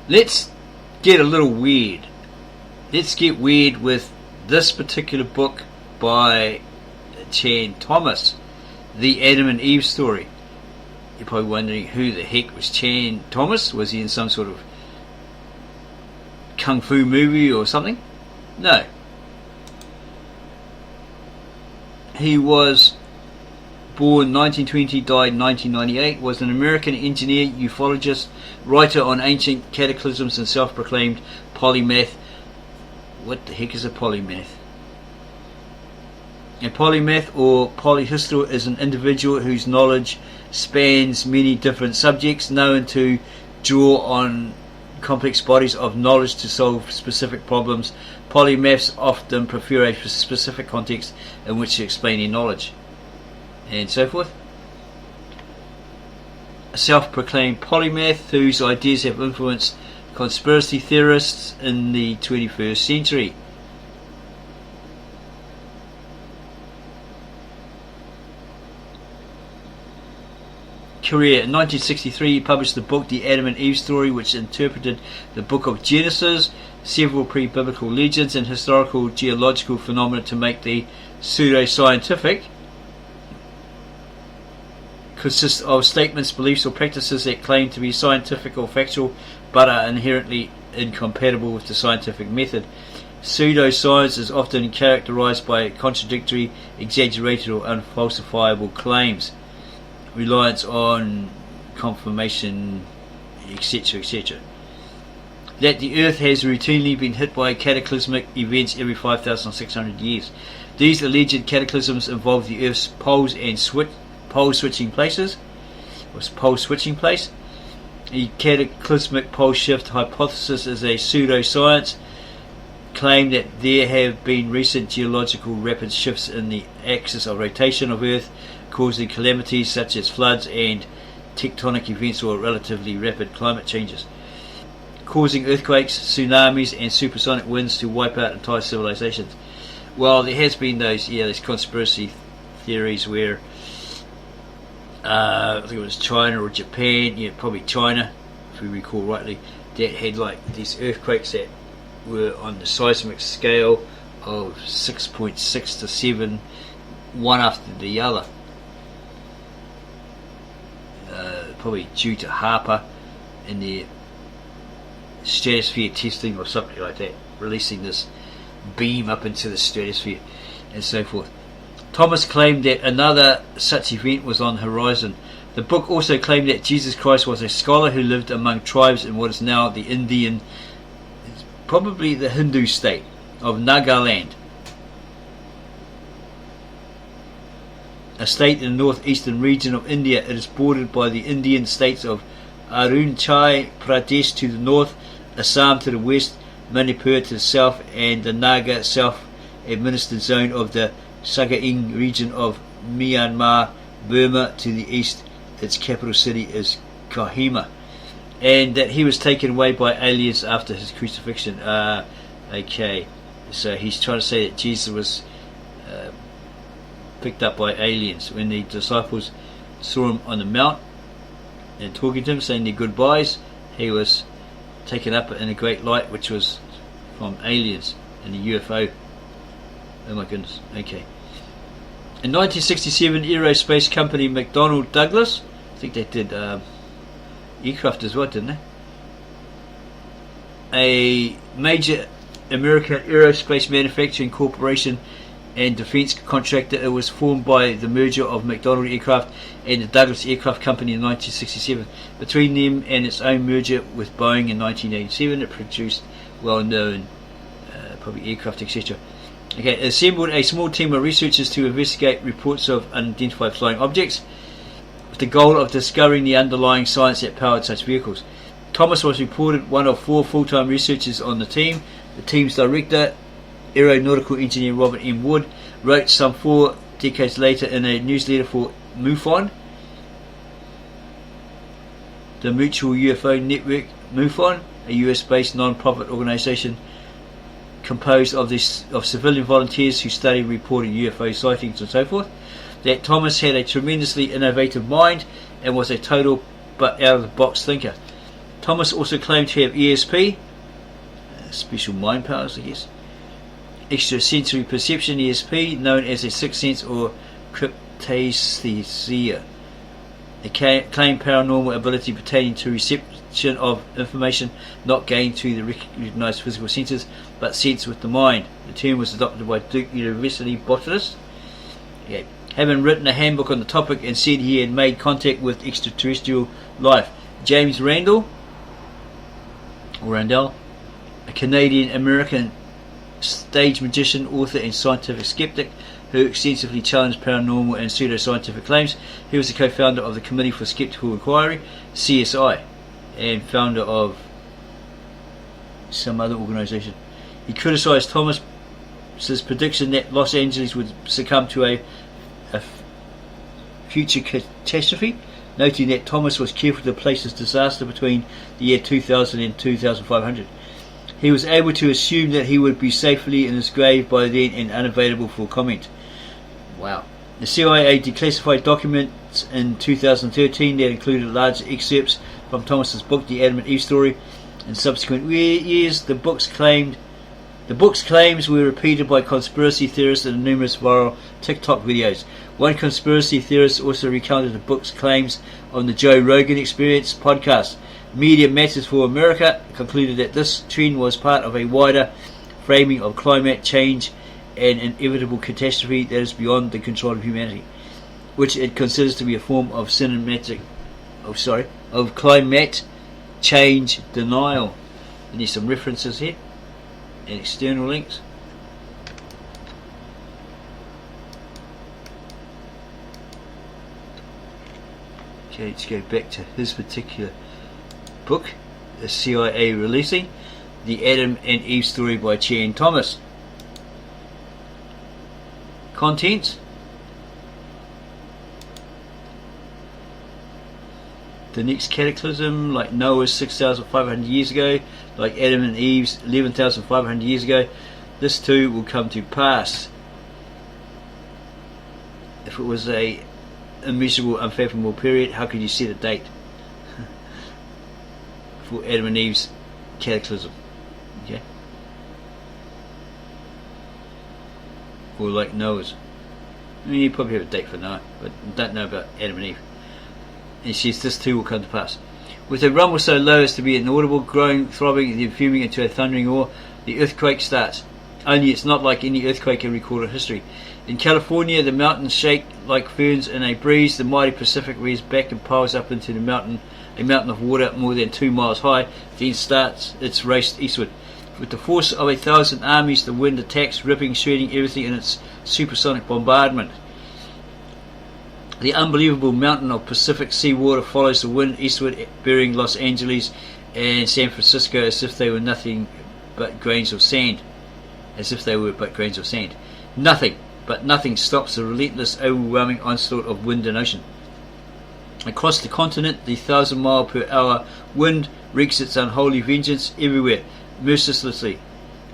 Let's get a little weird. Let's get weird with this particular book by Chan Thomas, The Adam and Eve Story. You're probably wondering who the heck was Chan Thomas? Was he in some sort of kung fu movie or something? No. He was born 1920, died 1998, was an American engineer, ufologist, writer on ancient cataclysms and self-proclaimed polymath. What the heck is a polymath? A polymath or polyhistor is an individual whose knowledge spans many different subjects, known to draw on complex bodies of knowledge to solve specific problems. Polymaths often prefer a specific context in which to explain their knowledge, and so forth. A self-proclaimed polymath whose ideas have influenced conspiracy theorists in the 21st century. Career. In 1963 he published the book The Adam and Eve Story, which interpreted the book of Genesis, several pre-biblical legends and historical geological phenomena to make the pseudo-scientific. Consists of statements, beliefs or practices that claim to be scientific or factual but are inherently incompatible with the scientific method. Pseudoscience is often characterized by contradictory, exaggerated or unfalsifiable claims, reliance on confirmation, etc., etc. That the Earth has routinely been hit by cataclysmic events every 5,600 years. These alleged cataclysms involve the Earth's poles and pole switching place. The cataclysmic pole shift hypothesis is a pseudoscience claim that there have been recent geological rapid shifts in the axis of rotation of Earth, causing calamities such as floods and tectonic events or relatively rapid climate changes, causing earthquakes, tsunamis and supersonic winds to wipe out entire civilizations. Well, there has been those conspiracy theories where I think it was China or Japan, probably China if we recall rightly, that had like these earthquakes that were on the seismic scale of 6.6 to 7, one after the other. Probably due to HAARP and their stratosphere testing or something like that, releasing this beam up into the stratosphere and so forth. Thomas claimed that another such event was on the horizon. The book also claimed that Jesus Christ was a scholar who lived among tribes in what is now the Indian, probably the Hindu state of Nagaland, a state in the northeastern region of India. It is bordered by the Indian states of Arunachal Pradesh to the north, Assam to the west, Manipur to the south, and the Naga self-administered zone of the Sagaing region of Myanmar, Burma to the east. Its capital city is Kohima. And that he was taken away by aliens after his crucifixion. Okay, so he's trying to say that Jesus was picked up by aliens. When the disciples saw him on the mount and talking to him, saying their goodbyes, he was taken up in a great light, which was from aliens in a UFO. Oh my goodness. Okay. In 1967, aerospace company McDonnell Douglas, I think they did aircraft as well, didn't they? A major American aerospace manufacturing corporation and defence contractor. It was formed by the merger of McDonnell Aircraft and the Douglas Aircraft Company in 1967. Between them and its own merger with Boeing in 1987, it produced well-known probably aircraft, etc. Okay, it assembled a small team of researchers to investigate reports of unidentified flying objects with the goal of discovering the underlying science that powered such vehicles. Thomas was reported one of 4 full-time researchers on the team. The team's director, aeronautical engineer Robert M. Wood, wrote some 4 decades later in a newsletter for MUFON, the Mutual UFO Network. MUFON, a US-based non-profit organization composed of civilian volunteers who study and reported UFO sightings and so forth, that Thomas had a tremendously innovative mind and was a total but out-of-the-box thinker. Thomas also claimed to have ESP, special mind powers, I guess, extrasensory perception, ESP, known as a sixth sense or cryptaesthesia, a claimed paranormal ability pertaining to reception of information not gained through the recognized physical senses but sensed with the mind. The term was adopted by Duke University botanists. Okay. Having written a handbook on the topic and said he had made contact with extraterrestrial life. James Randall, a Canadian-American stage magician, author and scientific skeptic who extensively challenged paranormal and pseudoscientific claims. He was the co-founder of the Committee for Skeptical Inquiry, CSI, and founder of some other organisation. He criticised Thomas's prediction that Los Angeles would succumb to a future catastrophe, noting that Thomas was careful to place his disaster between the year 2000 and 2500. He was able to assume that he would be safely in his grave by then and unavailable for comment. Wow. The CIA declassified documents in 2013 that included large excerpts from Thomas's book, The Adam and Eve Story. In subsequent years, the book's claims were repeated by conspiracy theorists in numerous viral TikTok videos. One conspiracy theorist also recounted the book's claims on the Joe Rogan Experience podcast. Media Matters for America concluded that this trend was part of a wider framing of climate change and inevitable catastrophe that is beyond the control of humanity, which it considers to be a form of climate change denial. And there's some references here and external links. Okay, let's go back to his particular book, the CIA releasing The Adam and Eve Story by Chan Thomas. Contents: the next cataclysm, like Noah's 6,500 years ago, like Adam and Eve's 11,500 years ago, this too will come to pass. If it was a immeasurable, unfathomable period, how could you set a date for Adam and Eve's cataclysm? Okay, or like Noah's. I mean, you probably have a date for Noah, but don't know about Adam and Eve. And he says this too will come to pass. With a rumble so low as to be inaudible, growing, throbbing, then fuming into a thundering roar, the earthquake starts. Only it's not like any earthquake in recorded history. In California, the mountains shake like ferns in a breeze. The mighty Pacific rears back and piles up into a mountain of water more than 2 miles high, then starts its race eastward. With the force of 1,000 armies, the wind attacks, ripping, shredding everything in its supersonic bombardment. The unbelievable mountain of Pacific sea water follows the wind eastward, burying Los Angeles and San Francisco as if they were nothing but grains of sand. Nothing stops the relentless, overwhelming onslaught of wind and ocean. Across the continent, the 1,000-mile-per-hour wind wreaks its unholy vengeance everywhere, mercilessly,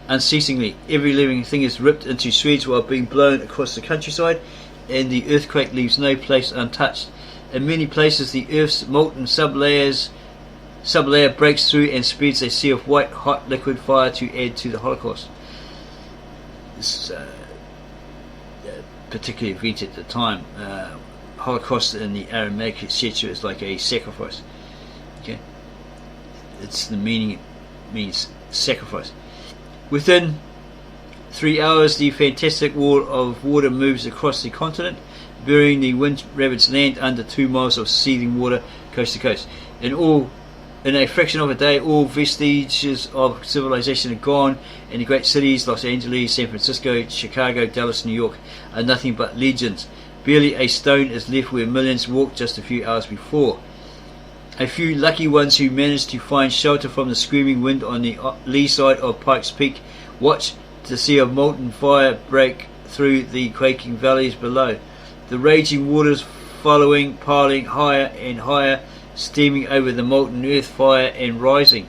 unceasingly. Every living thing is ripped into shreds while being blown across the countryside, and the earthquake leaves no place untouched. In many places, the Earth's molten sublayer breaks through and spreads a sea of white, hot liquid fire to add to the Holocaust. This particular event at the time, Holocaust in the Aramaic etc. is like a sacrifice. Okay, it's the meaning. It means sacrifice. Within 3 hours, the fantastic wall of water moves across the continent, burying the wind-ravaged land under 2 miles of seething water coast to coast. In a fraction of a day, all vestiges of civilization are gone, and the great cities, Los Angeles, San Francisco, Chicago, Dallas, New York, are nothing but legends. Barely a stone is left where millions walked just a few hours before. A few lucky ones who managed to find shelter from the screaming wind on the lee side of Pikes Peak watch the sea of molten fire break through the quaking valleys below. The raging waters following, piling higher and higher, steaming over the molten earth fire and rising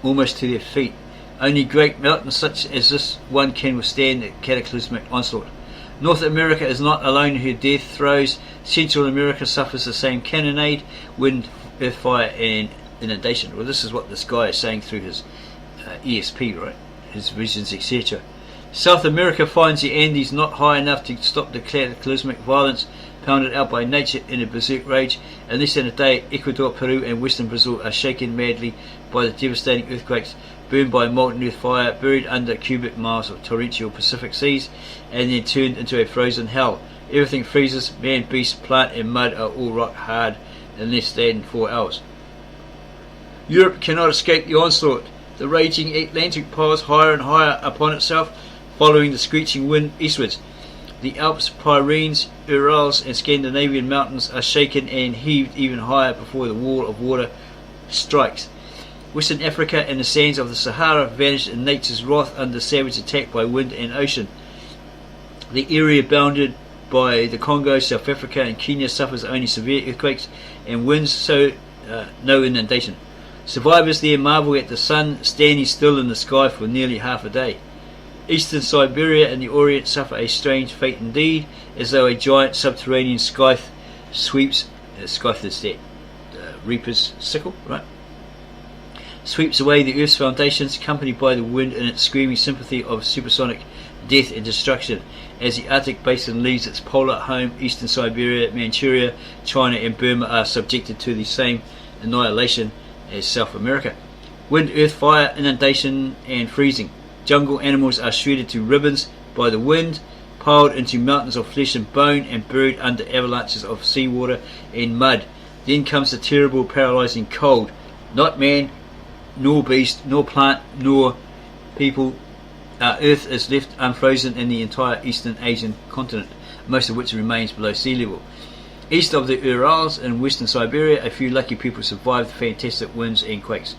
almost to their feet. Only great mountains such as this one can withstand the cataclysmic onslaught. North America is not alone in her death throes. Central America suffers the same cannonade, wind, earth, fire, and inundation. Well, this is what this guy is saying through his ESP, right? His visions, etc. South America finds the Andes not high enough to stop the cataclysmic violence pounded out by nature in a berserk rage. In less than a day, Ecuador, Peru, and western Brazil are shaken madly by the devastating earthquakes, burned by molten earth fire, buried under cubic miles of torrential Pacific seas, and then turned into a frozen hell. Everything freezes. Man, beast, plant, and mud are all rock hard in less than 4 hours. Europe cannot escape the onslaught. The raging Atlantic piles higher and higher upon itself, following the screeching wind eastwards. The Alps, Pyrenees, Urals, and Scandinavian mountains are shaken and heaved even higher before the wall of water strikes. Western Africa and the sands of the Sahara vanish in nature's wrath under savage attack by wind and ocean. The area bounded by the Congo, South Africa, and Kenya suffers only severe earthquakes and winds, so no inundation. Survivors there marvel at the sun standing still in the sky for nearly half a day. Eastern Siberia and the Orient suffer a strange fate indeed, as though a giant subterranean scythe sweeps. Scythe is that reaper's sickle, right? Sweeps away the Earth's foundations, accompanied by the wind in its screaming sympathy of supersonic death and destruction, as the Arctic basin leaves its polar home. Eastern Siberia, Manchuria, China, and Burma are subjected to the same annihilation as South America. Wind, earth, fire, inundation, and freezing. Jungle animals are shredded to ribbons by the wind, piled into mountains of flesh and bone, and buried under avalanches of seawater and mud. Then comes the terrible, paralysing cold. Not man, nor beast, nor plant, nor people. Earth is left unfrozen in the entire Eastern Asian continent, most of which remains below sea level. East of the Urals in western Siberia, a few lucky people survived the fantastic winds and quakes.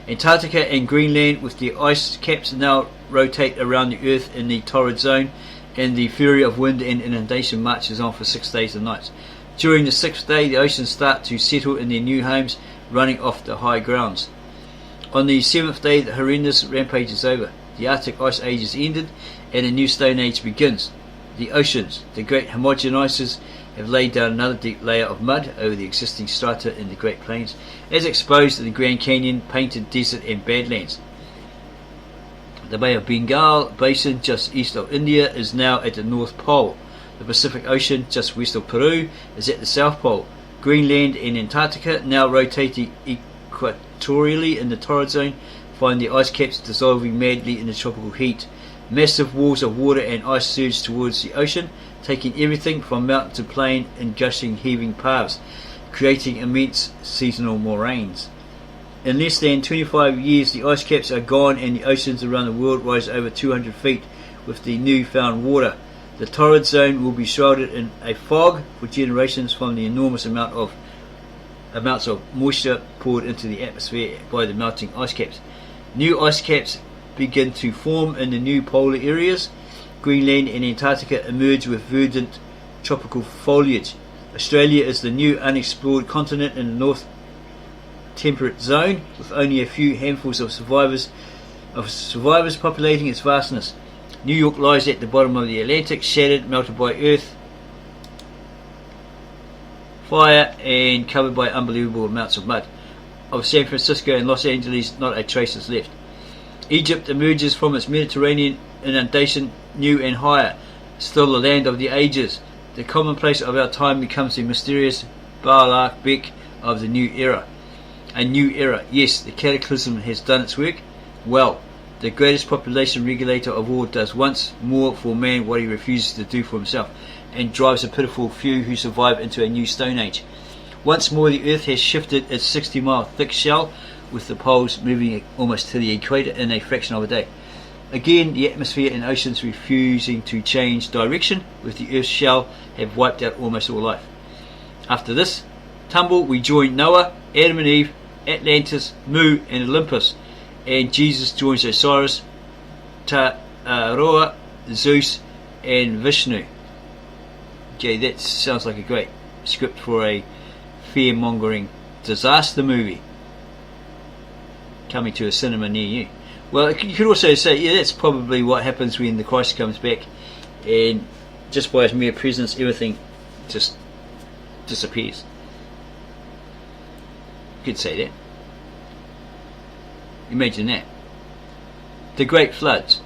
Antarctica and Greenland, with their ice caps, now rotate around the Earth in the torrid zone, and the fury of wind and inundation marches on for 6 days and nights. During the 6th day, the oceans start to settle in their new homes, running off the high grounds. On the 7th day, the horrendous rampage is over. The Arctic Ice Age is ended, and a new Stone Age begins. The oceans, the great homogenizers, have laid down another deep layer of mud over the existing strata in the Great Plains, as exposed in the Grand Canyon, Painted Desert, and Badlands. The Bay of Bengal basin, just east of India, is now at the North Pole. The Pacific Ocean, just west of Peru, is at the South Pole. Greenland and Antarctica, now rotating equatorially in the torrid zone, find the ice caps dissolving madly in the tropical heat. Massive walls of water and ice surge towards the ocean, taking everything from mountain to plain in gushing, heaving paths, creating immense seasonal moraines. In less than 25 years, the ice caps are gone and the oceans around the world rise over 200 feet with the new-found water. The torrid zone will be shrouded in a fog for generations from the enormous amounts of moisture poured into the atmosphere by the melting ice caps. New ice caps begin to form in the new polar areas. Greenland and Antarctica emerge with verdant tropical foliage. Australia is the new unexplored continent in the north temperate zone, with only a few handfuls of survivors populating its vastness. New York lies at the bottom of the Atlantic, shattered, melted by earth, fire, and covered by unbelievable amounts of mud. Of San Francisco and Los Angeles, not a trace is left. Egypt emerges from its Mediterranean inundation new and higher, still the land of the ages. The commonplace of our time becomes the mysterious Baalak Bek of the new era. A new era. Yes, the cataclysm has done its work. Well, the greatest population regulator of all does once more for man what he refuses to do for himself, and drives a pitiful few who survive into a new Stone Age. Once more the earth has shifted its 60-mile thick shell, with the poles moving almost to the equator in a fraction of a day. Again, the atmosphere and oceans refusing to change direction, with the earth's shell have wiped out almost all life. After this tumble, we join Noah, Adam and Eve, Atlantis, Mu, and Olympus, and Jesus joins Osiris, Roa, Zeus, and Vishnu. Okay, that sounds like a great script for a fear-mongering disaster movie coming to a cinema near you. Well, you could also say, yeah, that's probably what happens when the Christ comes back and Just by his mere presence, everything just disappears. You could say that. Imagine that. The great floods.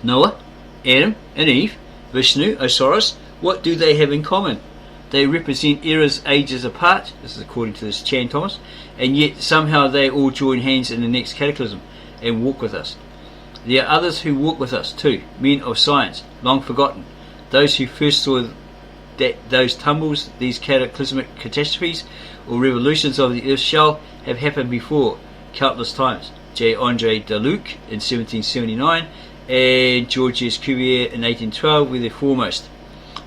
Noah, Adam and Eve, Vishnu, Osiris, what do they have in common? They represent eras, ages apart, this is according to this Chan Thomas, and yet somehow they all join hands in the next cataclysm and walk with us. There are others who walk with us too, men of science, long forgotten, those who first saw that those tumbles, these cataclysmic catastrophes or revolutions of the earth shell have happened before, countless times. J. Andre Deluc in 1779 and Georges Cuvier in 1812 were the foremost.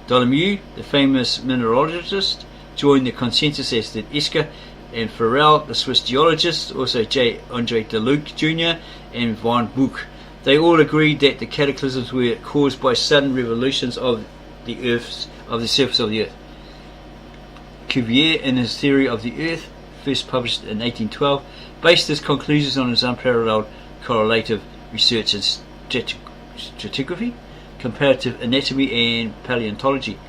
Dolomieu, the famous mineralogist, joined the consensus, as did Esker and Farrell, the Swiss geologist, also J. Andre Deluc Jr. and von Buch. They all agreed that the cataclysms were caused by sudden revolutions of the surface of the earth. Cuvier, in his theory of the earth, first published in 1812, based his conclusions on his unparalleled correlative research in stratigraphy, comparative anatomy and paleontology.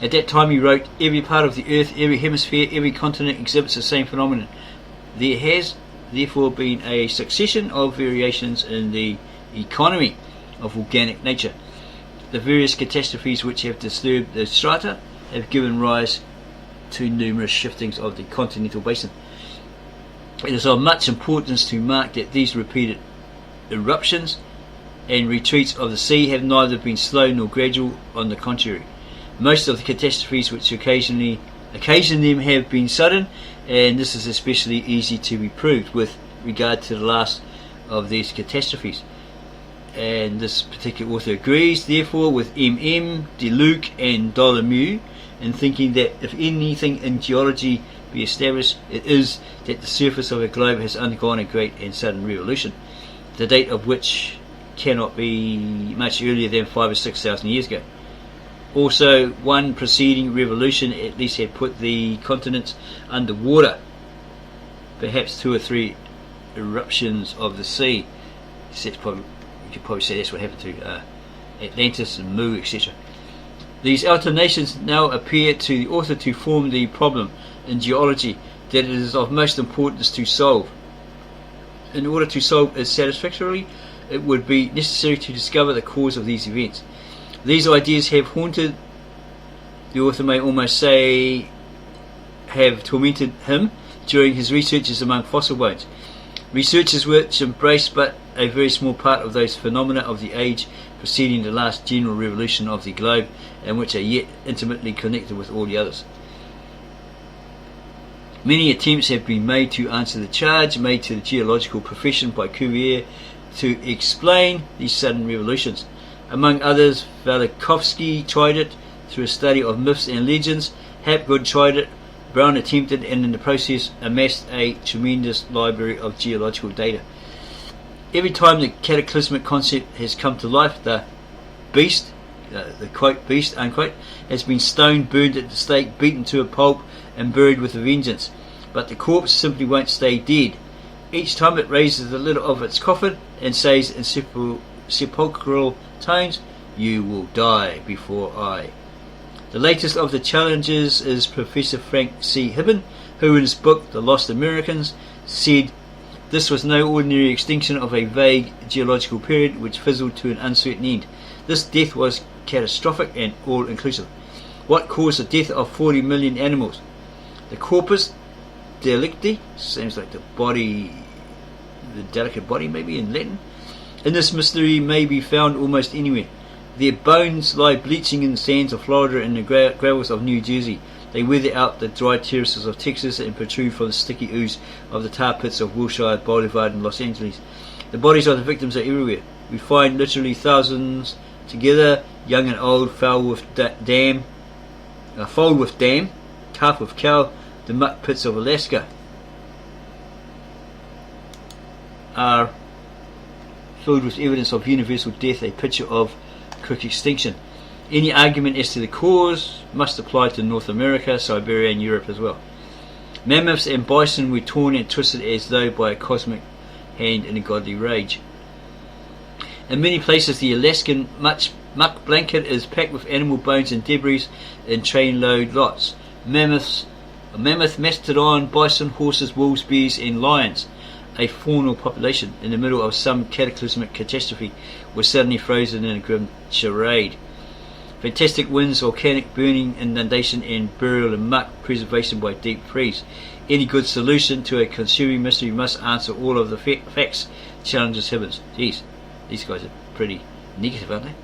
At that time he wrote, every part of the earth, every hemisphere, every continent exhibits the same phenomenon. There has therefore been a succession of variations in the economy of organic nature. The various catastrophes which have disturbed the strata have given rise to numerous shiftings of the continental basin. It is of much importance to mark that these repeated eruptions and retreats of the sea have neither been slow nor gradual. On the contrary, most of the catastrophes which occasion them have been sudden, and this is especially easy to be proved with regard to the last of these catastrophes. And this particular author agrees, therefore, with M.M., Deluc and Dolomieu in thinking that if anything in geology be established, it is that the surface of a globe has undergone a great and sudden revolution, the date of which cannot be much earlier than 5,000 or 6,000 years ago. Also, one preceding revolution at least had put the continents under water, perhaps 2 or 3 eruptions of the sea. You could probably say that's what happened to Atlantis and Mu, etc. These alternations now appear to the author to form the problem in geology that it is of most importance to solve. In order to solve it satisfactorily, it would be necessary to discover the cause of these events. These ideas have haunted, the author may almost say, have tormented him during his researches among fossil bones. Researches which embrace but a very small part of those phenomena of the age preceding the last general revolution of the globe, and which are yet intimately connected with all the others. Many attempts have been made to answer the charge made to the geological profession by Cuvier to explain these sudden revolutions. Among others, Velikovsky tried it through a study of myths and legends, Hapgood tried it, Brown attempted, and in the process amassed a tremendous library of geological data. Every time the cataclysmic concept has come to life, the beast, the quote beast unquote, has been stoned, burned at the stake, beaten to a pulp and buried with a vengeance. But the corpse simply won't stay dead. Each time it raises the lid of its coffin and says in sepulchral tones, "You will die before I." The latest of the challenges is Professor Frank C. Hibben, who in his book The Lost Americans said this was no ordinary extinction of a vague geological period which fizzled to an uncertain end. This death was catastrophic and all-inclusive. What caused the death of 40 million animals? The corpus delicti, seems like the body, the delicate body maybe in Latin. In this mystery may be found almost anywhere. Their bones lie bleaching in the sands of Florida and the gravels of New Jersey. They weather out the dry terraces of Texas and protrude from the sticky ooze of the tar pits of Wilshire Boulevard and Los Angeles. The bodies of the victims are everywhere. We find literally thousands together, young and old, foal with dam, calf with cow, the muck pits of Alaska are filled with evidence of universal death, a picture of quick extinction. Any argument as to the cause must apply to North America, Siberia and Europe as well. Mammoths and bison were torn and twisted as though by a cosmic hand in a godly rage. In many places, the Alaskan muck blanket is packed with animal bones and debris in trainload lots. Mammoth, mastodon, bison, horses, wolves, bears, and lions, a faunal population in the middle of some cataclysmic catastrophe, was suddenly frozen in a grim charade. Fantastic winds, volcanic burning, inundation, and burial in muck, preservation by deep freeze. Any good solution to a consuming mystery must answer all of the facts, challenges Hibbins. Geez, these guys are pretty negative, aren't they?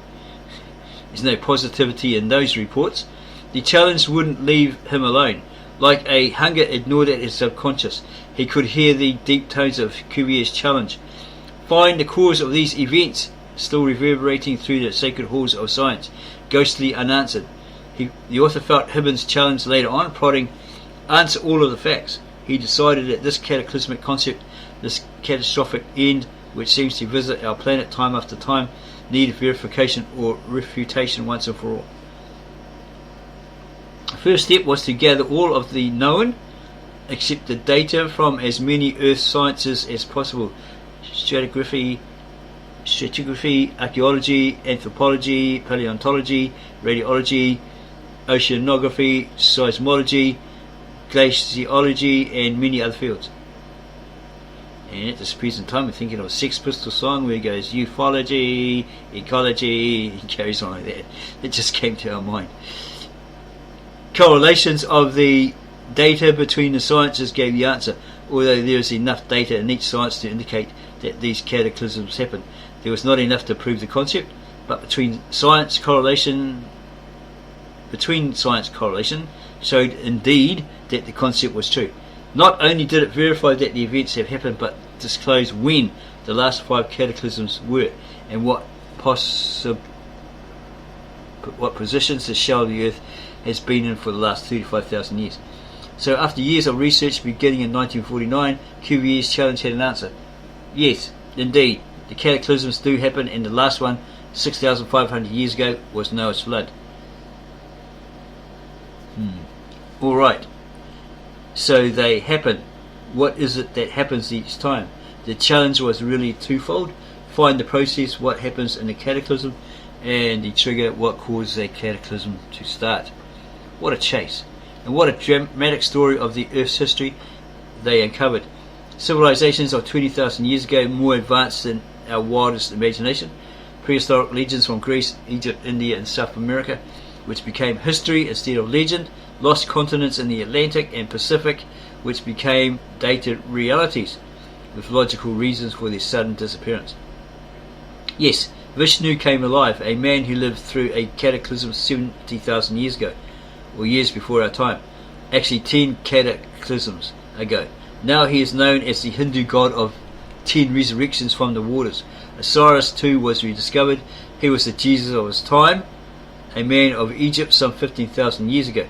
There's no positivity in those reports. The challenge wouldn't leave him alone. Like a hunger ignored at his subconscious, he could hear the deep tones of Cuvier's challenge. Find the cause of these events, still reverberating through the sacred halls of science, ghostly unanswered. The author felt Hibbins' challenge later on, prodding, answer all of the facts. He decided that this cataclysmic concept, this catastrophic end, which seems to visit our planet time after time, needed verification or refutation once and for all. The first step was to gather all of the known, accepted data from as many Earth sciences as possible: stratigraphy, archaeology, anthropology, paleontology, radiology, oceanography, seismology, glaciology, and many other fields. And at this present time, we're thinking of a Sex Pistols song where it goes ufology, ecology, and carries on like that. It just came to our mind. Correlations of the data between the sciences gave the answer, although there is enough data in each science to indicate that these cataclysms happen. There was not enough to prove the concept, but between science correlation showed indeed that the concept was true. Not only did it verify that the events have happened, but disclosed when the last 5 cataclysms were and what positions the shell of the Earth has been in for the last 35,000 years. So after years of research beginning in 1949, Cuvier's challenge had an answer. Yes, indeed, the cataclysms do happen, and the last one, 6,500 years ago, was Noah's flood. Alright, so they happen. What is it that happens each time? The challenge was really twofold: find the process, what happens in the cataclysm, and the trigger, what causes a cataclysm to start. What a chase, and what a dramatic story of the Earth's history they uncovered. Civilizations of 20,000 years ago, more advanced than our wildest imagination. Prehistoric legends from Greece, Egypt, India, and South America, which became history instead of legend. Lost continents in the Atlantic and Pacific, which became dated realities, with logical reasons for their sudden disappearance. Yes, Vishnu came alive, a man who lived through a cataclysm 70,000 years ago, or years before our time. Actually 10 cataclysms ago. Now he is known as the Hindu god of 10 resurrections from the waters. Osiris too was rediscovered. He was the Jesus of his time, a man of Egypt some 15,000 years ago.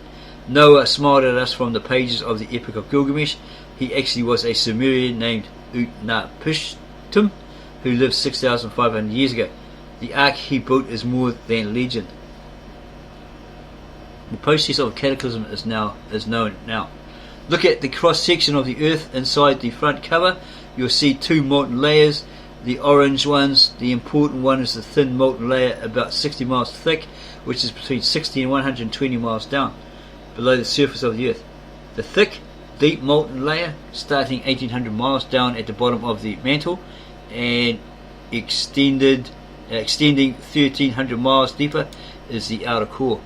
Noah smiled at us from the pages of the Epic of Gilgamesh. He actually was a Sumerian named Utnapishtim, who lived 6,500 years ago. The ark he built is more than legend. The process of cataclysm is known now. Look at the cross section of the Earth inside the front cover. You'll see 2 molten layers. The orange ones, the important one is the thin molten layer about 60 miles thick, which is between 60 and 120 miles down below the surface of the Earth. The thick, deep molten layer, starting 1800 miles down at the bottom of the mantle and extending 1300 miles deeper, is the outer core.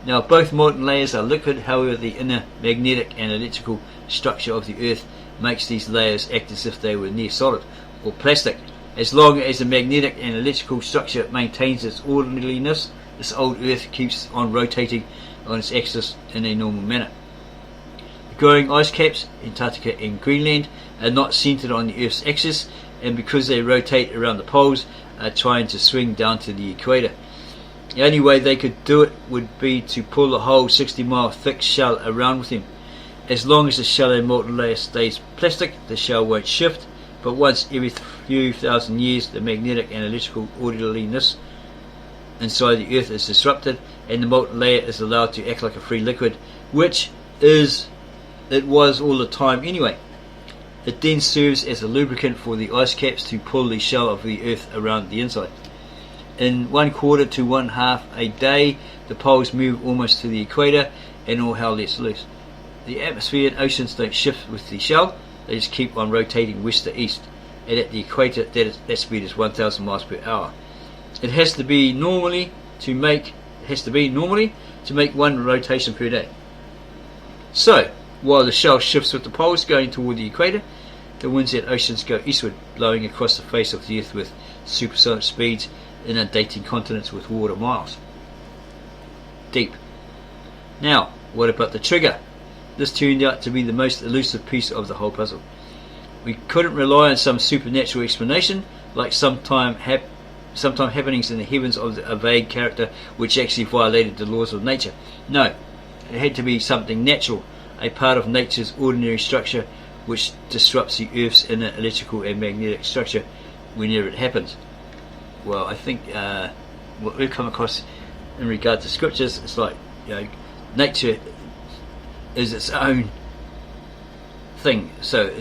Now both molten layers are liquid, however the inner magnetic and electrical structure of the Earth makes these layers act as if they were near solid or plastic. As long as the magnetic and electrical structure maintains its orderliness, this old Earth keeps on rotating on its axis in a normal manner. The growing ice caps, Antarctica and Greenland, are not centered on the Earth's axis, and because they rotate around the poles, are trying to swing down to the equator. The only way they could do it would be to pull the whole 60-mile thick shell around with them. As long as the shallow molten layer stays plastic, the shell won't shift, but once every few thousand years the magnetic and electrical orderliness inside the Earth is disrupted and the molten layer is allowed to act like a free liquid, which it was all the time anyway. It then serves as a lubricant for the ice caps to pull the shell of the Earth around the inside. In 1/4 to 1/2 a day, the poles move almost to the equator and all hell lets loose. The atmosphere and oceans don't shift with the shell, they just keep on rotating west to east, and at the equator that speed is 1,000 miles per hour. It has to be normally to make one rotation per day. So, while the shell shifts with the poles going toward the equator, the winds at oceans go eastward, blowing across the face of the Earth with supersonic speeds, inundating continents with water miles deep. Now, what about the trigger? This turned out to be the most elusive piece of the whole puzzle. We couldn't rely on some supernatural explanation, like sometime happenings in the heavens of a vague character which actually violated the laws of nature. No, it had to be something natural, a part of nature's ordinary structure which disrupts the Earth's inner electrical and magnetic structure whenever it happens. Well, I think what we've come across in regard to scriptures, it's like, nature is its own thing, so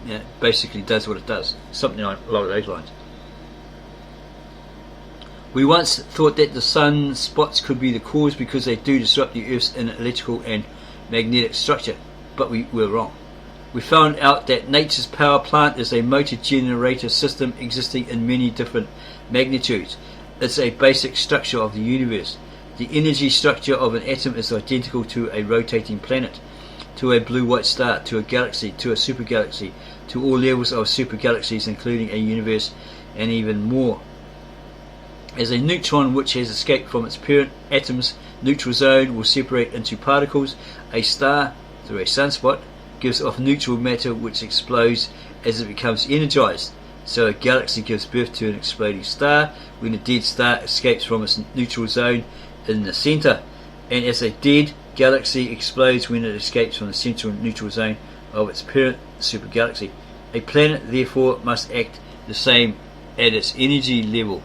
it basically does what it does, something along those lines. We once thought that the sun spots could be the cause because they do disrupt the Earth's inner electrical and magnetic structure, but we were wrong. We found out that nature's power plant is a motor generator system existing in many different magnitudes. It's a basic structure of the universe. The energy structure of an atom is identical to a rotating planet, to a blue-white star, to a galaxy, to a supergalaxy, to all levels of supergalaxies including a universe, and even more. As a neutron which has escaped from its parent atom's neutral zone will separate into particles, a star, through a sunspot, gives off neutral matter which explodes as it becomes energized. So a galaxy gives birth to an exploding star when a dead star escapes from its neutral zone in the center, and as a dead galaxy explodes when it escapes from the central neutral zone of its parent supergalaxy. A planet therefore must act the same at its energy level.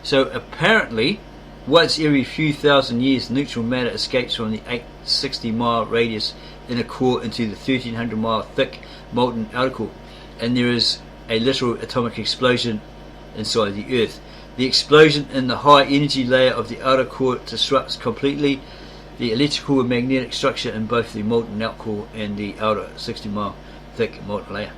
So apparently, once every few thousand years, neutral matter escapes from the 860-mile radius inner core into the 1,300-mile thick molten outer core, and there is a literal atomic explosion inside the Earth. The explosion in the high energy layer of the outer core disrupts completely the electrical and magnetic structure in both the molten outer core and the outer 60-mile thick molten layer.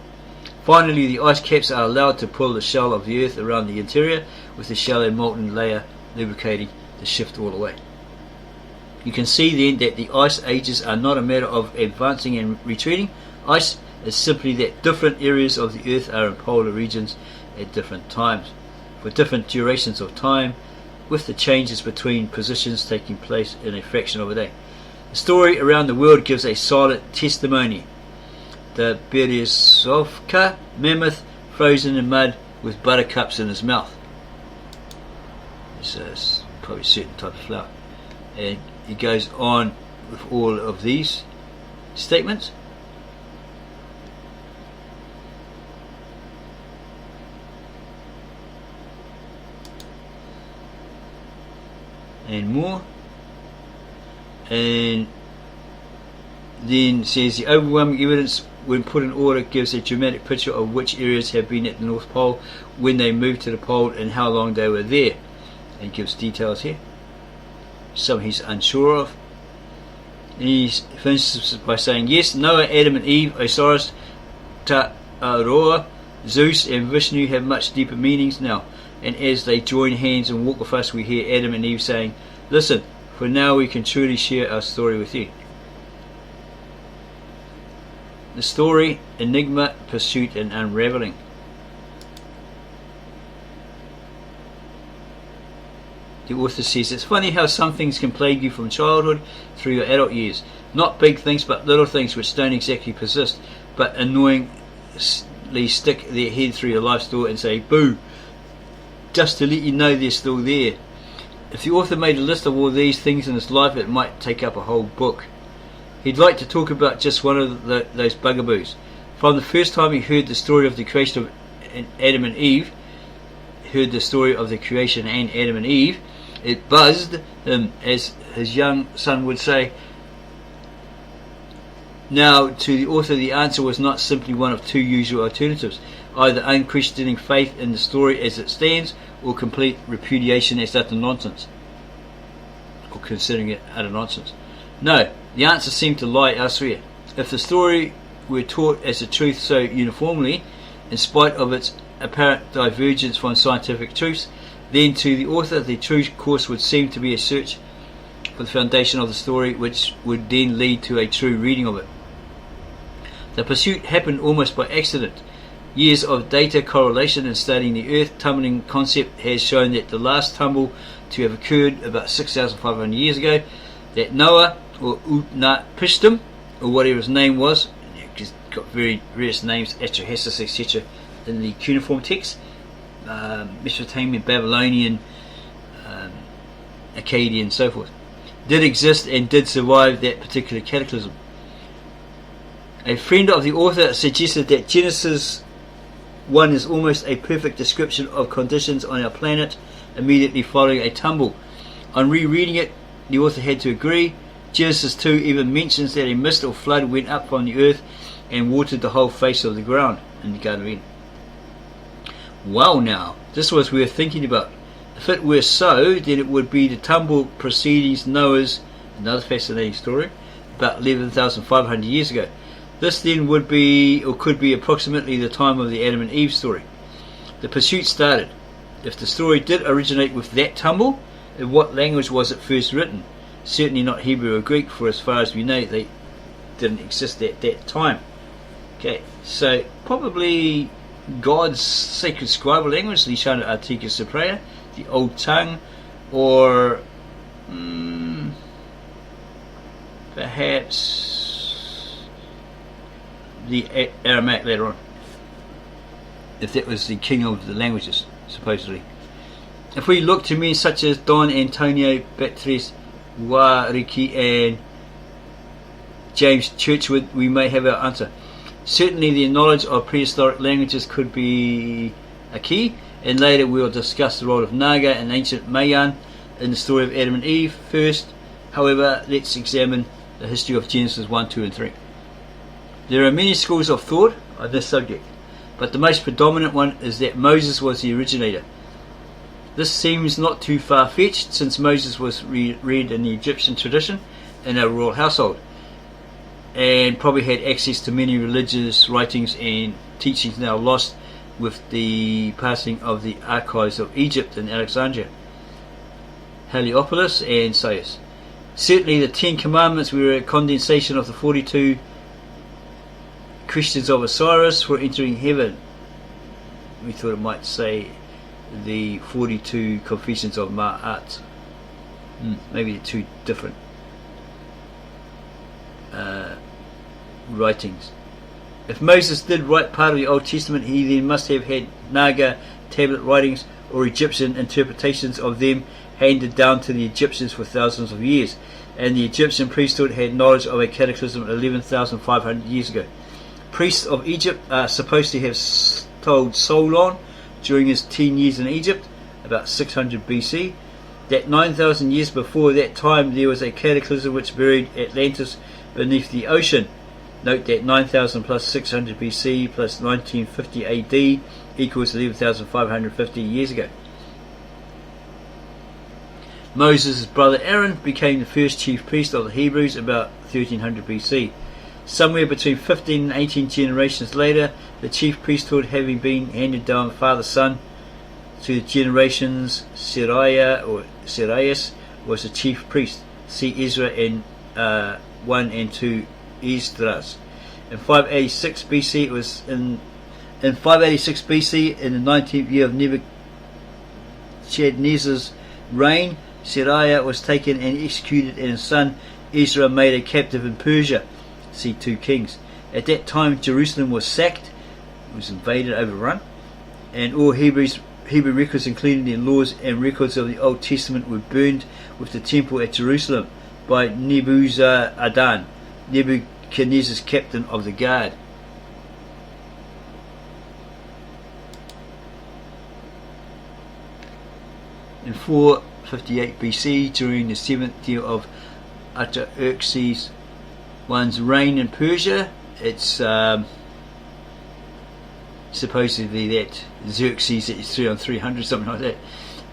Finally, the ice caps are allowed to pull the shell of the Earth around the interior, with the shell and molten layer lubricating the shift all the way. You can see then that the ice ages are not a matter of advancing and retreating. Ice is simply that different areas of the Earth are in polar regions at different times, for different durations of time, with the changes between positions taking place in a fraction of a day. The story around the world gives a silent testimony. The Berezovka mammoth frozen in mud with buttercups in his mouth. It's probably a certain type of flower. And he goes on with all of these statements. And more. And then says the overwhelming evidence when put in order gives a dramatic picture of which areas have been at the North Pole, when they moved to the pole, and how long they were there. And gives details here. Some he's unsure of. And he finishes by saying, yes, Noah, Adam and Eve, Osiris, Ta'aroa, Zeus and Vishnu have much deeper meanings now. And as they join hands and walk with us, we hear Adam and Eve saying, listen, for now we can truly share our story with you. The story, enigma, pursuit and unraveling. The author says, it's funny how some things can plague you from childhood through your adult years. Not big things, but little things which don't exactly persist, but annoyingly stick their head through your life's door and say, boo, just to let you know they're still there. If the author made a list of all these things in his life, it might take up a whole book. He'd like to talk about just one of those bugaboos. From the first time he heard the story of the creation of Adam and Eve, it buzzed him, as his young son would say. Now, to the author, the answer was not simply one of two usual alternatives, either unquestioning faith in the story as it stands, or complete repudiation as utter nonsense, or considering it utter nonsense. No, the answer seemed to lie elsewhere. If the story were taught as a truth so uniformly, in spite of its apparent divergence from scientific truths, then to the author the true course would seem to be a search for the foundation of the story, which would then lead to a true reading of it. The pursuit happened almost by accident. Years of data correlation and studying the earth tumbling concept has shown that the last tumble to have occurred about 6,500 years ago, that Noah, or Utnapishtim, or whatever his name was, he's got various names, Atrahasis, etc., in the cuneiform text, Mesopotamian, Babylonian, Akkadian, and so forth, did exist and did survive that particular cataclysm. A friend of the author suggested that Genesis 1 is almost a perfect description of conditions on our planet immediately following a tumble. On rereading it, the author had to agree. Genesis 2 even mentions that a mist or flood went up from the earth and watered the whole face of the ground in the Garden of Eden. Well, now, this was worth thinking about. If it were so, then it would be the tumble preceding Noah's, another fascinating story, about 11,500 years ago. This then would be, or could be, approximately the time of the Adam and Eve story. The pursuit started. If the story did originate with that tumble, in what language was it first written? Certainly not Hebrew or Greek, for as far as we know, they didn't exist at that time. Okay, so probably God's sacred scribal language, Lishana Artika Supraya, the Old Tongue, or perhaps the Aramaic later on, if that was the king of the languages, supposedly. If we look to men such as Don Antonio Beatrice Wariki and James Churchwood, we may have our answer. Certainly the knowledge of prehistoric languages could be a key, and later we will discuss the role of Naga and ancient Mayan in the story of Adam and Eve. First, however, let's examine the history of Genesis 1, 2 and 3. There are many schools of thought on this subject, but the most predominant one is that Moses was the originator. This seems not too far-fetched, since Moses was reared in the Egyptian tradition in a royal household, and probably had access to many religious writings and teachings now lost with the passing of the archives of Egypt and Alexandria, Heliopolis and Sais. Certainly the 10 Commandments were a condensation of the 42 Christians of Osiris for entering heaven. We thought it might say the 42 Confessions of Ma'at. Maybe they're two different writings. If Moses did write part of the Old Testament, he then must have had Naga tablet writings or Egyptian interpretations of them handed down to the Egyptians for thousands of years, and the Egyptian priesthood had knowledge of a cataclysm 11,500 years ago. Priests of Egypt are supposed to have told Solon during his 10 years in Egypt, about 600 BC, that 9,000 years before that time there was a cataclysm which buried Atlantis beneath the ocean. Note that 9,000 plus 600 BC plus 1950 AD equals 11,550 years ago. Moses' brother Aaron became the first chief priest of the Hebrews about 1300 BC. Somewhere between 15 and 18 generations later, the chief priesthood having been handed down father-son to the generations, Sariah or Sarius was the chief priest. See Ezra in 1 and 2 Esdras. In 586 BC, it was in 586 BC, in the 19th year of Nebuchadnezzar's reign, Sariah was taken and executed, and his son Ezra made a captive in Persia. See 2 Kings. At that time, Jerusalem was sacked, it was invaded, overrun, and all Hebrew records, including the laws and records of the Old Testament, were burned with the temple at Jerusalem by Nebuzaradan, Nebuchadnezzar's captain of the guard. In 458 BC, during the 7th year of Artaxerxes One's reign in Persia. It's supposedly that Xerxes that is 3 on 300, something like that.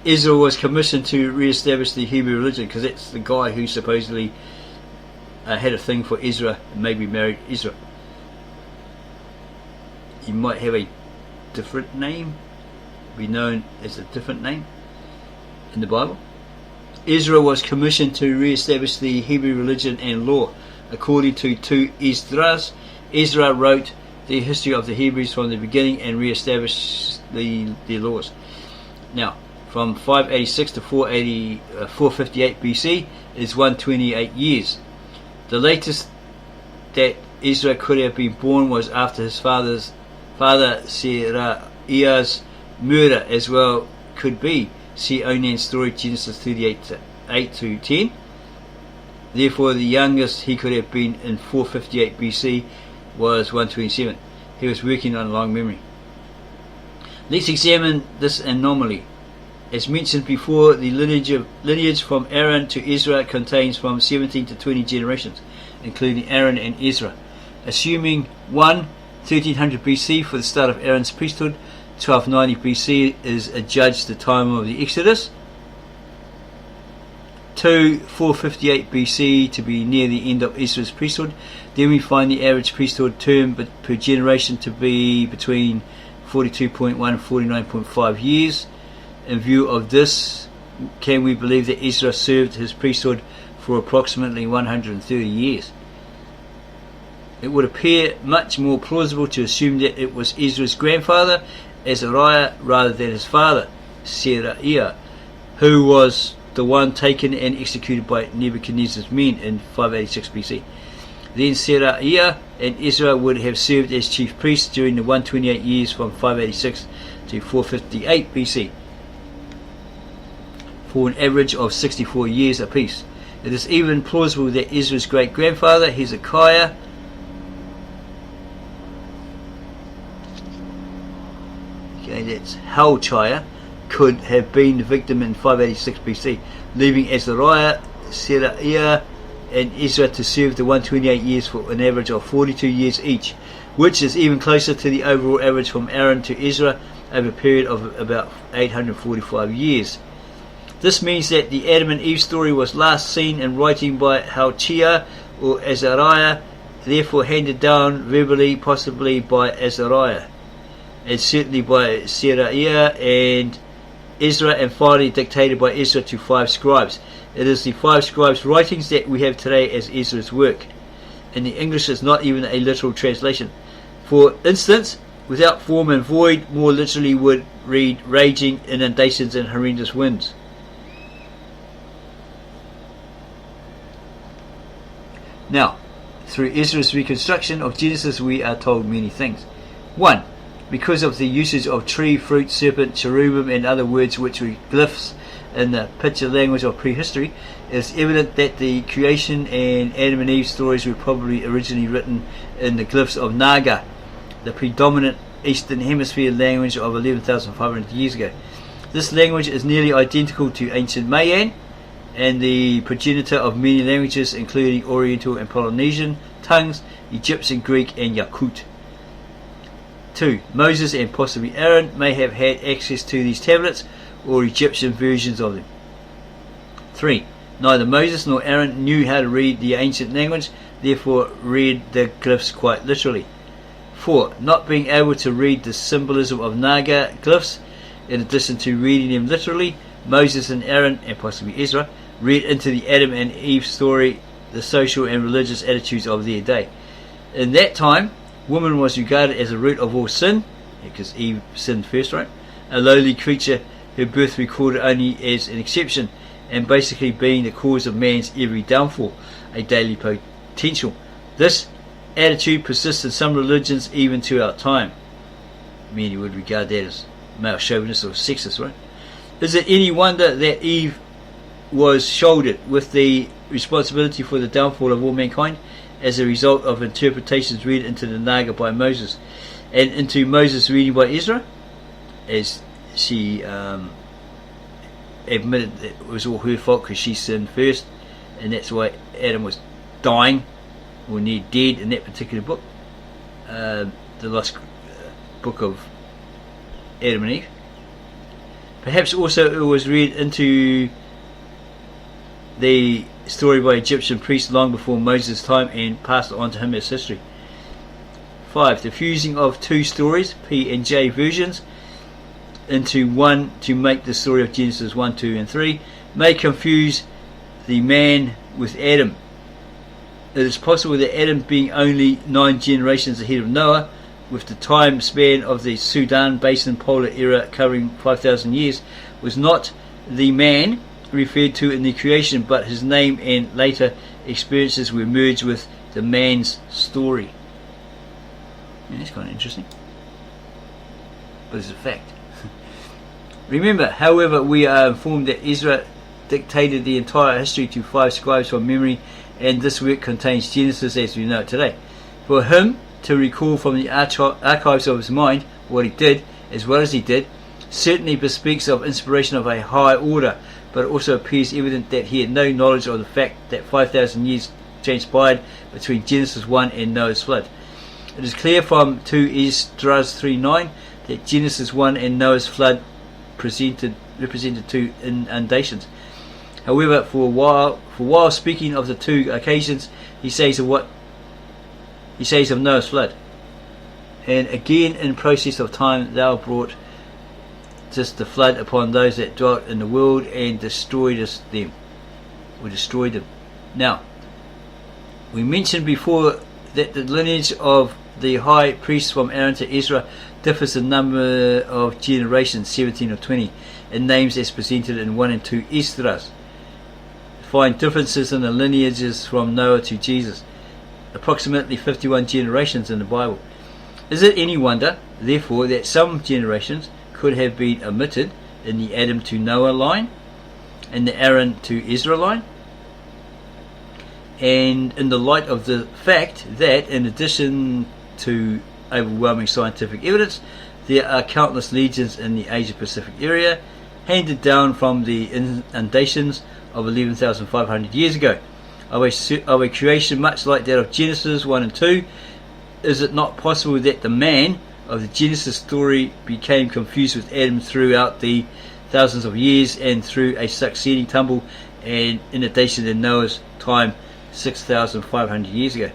Israel was commissioned to re-establish the Hebrew religion, because that's the guy who supposedly had a thing for Ezra and maybe married Ezra. He might have a different name, be known as a different name in the Bible. Ezra was commissioned to re-establish the Hebrew religion and law. According to 2 Esdras, Ezra wrote the history of the Hebrews from the beginning and re-established their laws. Now, from 586 to 458 BC is 128 years. The latest that Ezra could have been born was after his father Seraiah's murder, as well could be. See Onan's story, Genesis 38 to 10. Therefore, the youngest he could have been in 458 BC was 127. He was working on a long memory. Let's examine this anomaly. As mentioned before, the lineage from Aaron to Ezra contains from 17 to 20 generations, including Aaron and Ezra. Assuming 1. 1300 BC for the start of Aaron's priesthood, 1290 BC is adjudged the time of the Exodus. 2. 458 BC to be near the end of Ezra's priesthood. Then we find the average priesthood term per generation to be between 42.1 and 49.5 years. In view of this, can we believe that Ezra served his priesthood for approximately 130 years? It would appear much more plausible to assume that it was Ezra's grandfather, Azariah, rather than his father, Seraiah, who was the one taken and executed by Nebuchadnezzar's men in 586 BC. Then Seraiah and Ezra would have served as chief priests during the 128 years from 586 to 458 BC, for an average of 64 years apiece. It is even plausible that Ezra's great-grandfather, Hezekiah, that's Helchiah, could have been the victim in 586 BC, leaving Azariah, Seraiah and Ezra to serve the 128 years for an average of 42 years each, which is even closer to the overall average from Aaron to Ezra over a period of about 845 years. This means that the Adam and Eve story was last seen in writing by Helchiah or Azariah, therefore handed down verbally possibly by Azariah, and certainly by Seraiah and Ezra, and finally dictated by Ezra to 5 scribes. It is the 5 scribes' writings that we have today as Ezra's work. In the English, it's not even a literal translation. For instance, without form and void, more literally would read raging inundations and horrendous winds. Now, through Ezra's reconstruction of Genesis, we are told many things. 1. Because of the usage of tree, fruit, serpent, cherubim and other words which were glyphs in the picture language of prehistory, it is evident that the creation and Adam and Eve stories were probably originally written in the glyphs of Naga, the predominant Eastern Hemisphere language of 11,500 years ago. This language is nearly identical to ancient Mayan, and the progenitor of many languages including Oriental and Polynesian tongues, Egyptian, Greek and Yakut. 2. Moses and possibly Aaron may have had access to these tablets or Egyptian versions of them. 3. Neither Moses nor Aaron knew how to read the ancient language, therefore read the glyphs quite literally. 4. Not being able to read the symbolism of Naga glyphs, in addition to reading them literally, Moses and Aaron, and possibly Ezra, read into the Adam and Eve story the social and religious attitudes of their day. In that time, woman was regarded as the root of all sin, because Eve sinned first, right? A lowly creature, her birth recorded only as an exception, and basically being the cause of man's every downfall, a daily potential. This attitude persists in some religions even to our time. Many would regard that as male chauvinist or sexist, right? Is it any wonder that Eve was shouldered with the responsibility for the downfall of all mankind as a result of interpretations read into the Naga by Moses and into Moses' reading by Ezra, as she admitted that it was all her fault because she sinned first, and that's why Adam was dying or near dead in that particular book, the lost book of Adam and Eve. Perhaps also it was read into the story by Egyptian priests long before Moses' time and passed on to him as history. 5. The fusing of two stories, P and J versions, into one to make the story of Genesis 1, 2 and 3 may confuse the man with Adam. It is possible that Adam, being only 9 generations ahead of Noah, with the time span of the Sudan Basin polar era covering 5,000 years, was not the man referred to in the creation, but his name and later experiences were merged with the man's story. Yeah, that's kind of interesting, but it's a fact. Remember, however, we are informed that Ezra dictated the entire history to 5 scribes from memory, and this work contains Genesis as we know it today. For him to recall from the archives of his mind what he did, as well as he did, certainly bespeaks of inspiration of a high order, but it also appears evident that he had no knowledge of the fact that 5,000 years transpired between Genesis 1 and Noah's flood. It is clear from 2 Esdras 3:9 that Genesis 1 and Noah's flood represented 2 inundations. However, for a while speaking of the 2 occasions, he says of Noah's flood. And again, in process of time, thou brought just the flood upon those that dwelt in the world and destroyed them. Now, we mentioned before that the lineage of the high priests from Aaron to Ezra differs in number of generations, 17 or 20, in names as presented in 1 and 2 Esdras. Find differences in the lineages from Noah to Jesus, approximately 51 generations in the Bible. Is it any wonder, therefore, that some generations could have been omitted in the Adam to Noah line, and the Aaron to Ezra line? And in the light of the fact that, in addition to overwhelming scientific evidence, there are countless legends in the Asia Pacific area, handed down from the inundations of 11,500 years ago, of a creation much like that of Genesis 1 and 2, is it not possible that the man of the Genesis story became confused with Adam throughout the thousands of years and through a succeeding tumble and inundation in Noah's time 6,500 years ago?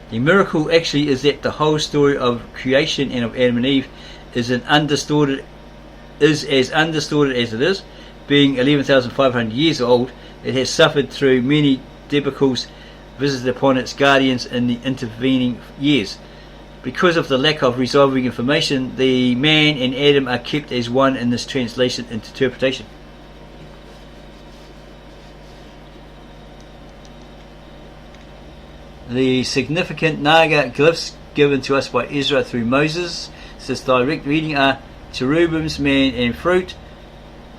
The miracle actually is that the whole story of creation and of Adam and Eve is as undistorted as it is. Being 11,500 years old, it has suffered through many debacles visited upon its guardians in the intervening years. Because of the lack of resolving information, the man and Adam are kept as one in this translation and interpretation. The significant Naga glyphs given to us by Ezra through Moses, this direct reading, are cherubims, man and fruit,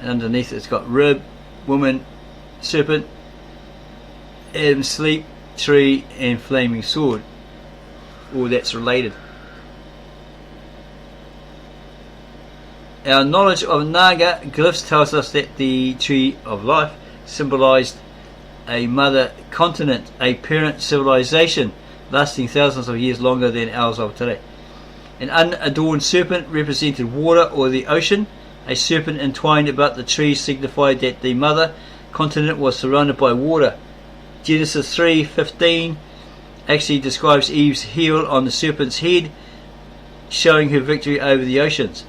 and underneath it's got rib, woman, serpent, Adam, sleep, tree and flaming sword. All that's related. Our knowledge of Naga glyphs tells us that the tree of life symbolized a mother continent, a parent civilization lasting thousands of years longer than ours of today. An unadorned serpent represented water or the ocean. A serpent entwined about the tree signified that the mother continent was surrounded by water. Genesis 3:15 actually describes Eve's heel on the serpent's head, showing her victory over the oceans.